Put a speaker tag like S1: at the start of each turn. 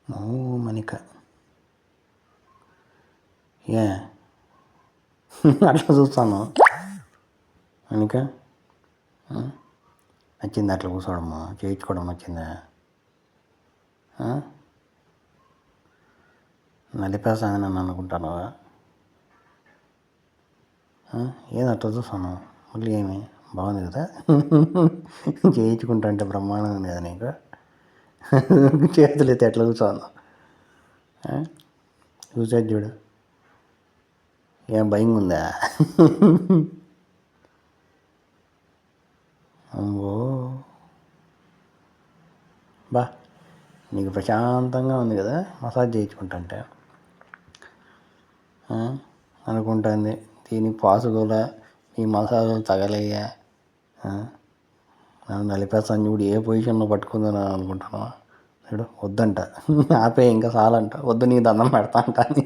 S1: ఓ మనిక ఏ అట్లా చూస్తాను మనిక. నచ్చింది అట్లా కూర్చోవడము, చేయించుకోవడం నచ్చిందా? నలిపేస్తాను నన్ను అనుకుంటాను. ఏది అట్లా చూస్తాను? మళ్ళీ ఏమి బాగుంది కదా చేయించుకుంటా అంటే బ్రహ్మాండంగా ఉంది కదా నీకు. చేతులు అయితే ఎట్లా కూర్చోను? చూసేది చూడు, ఏం భయం ఉందా? అమ్మో బా, నీకు ప్రశాంతంగా ఉంది కదా మసాజ్ చేయించుకుంటుంటే అనుకుంటుంది. దీనికి పాసుగోలా ఈ మసాజులు తగలయ్యా, నన్ను నలిపేస్తాను చూడు, ఏ పొజిషన్లో పట్టుకుందో నేను అనుకుంటాను. చూడు వద్దంట, ఆపే ఇంకా చాలంట, వద్దు నీ దండం పెడతా అంట అని.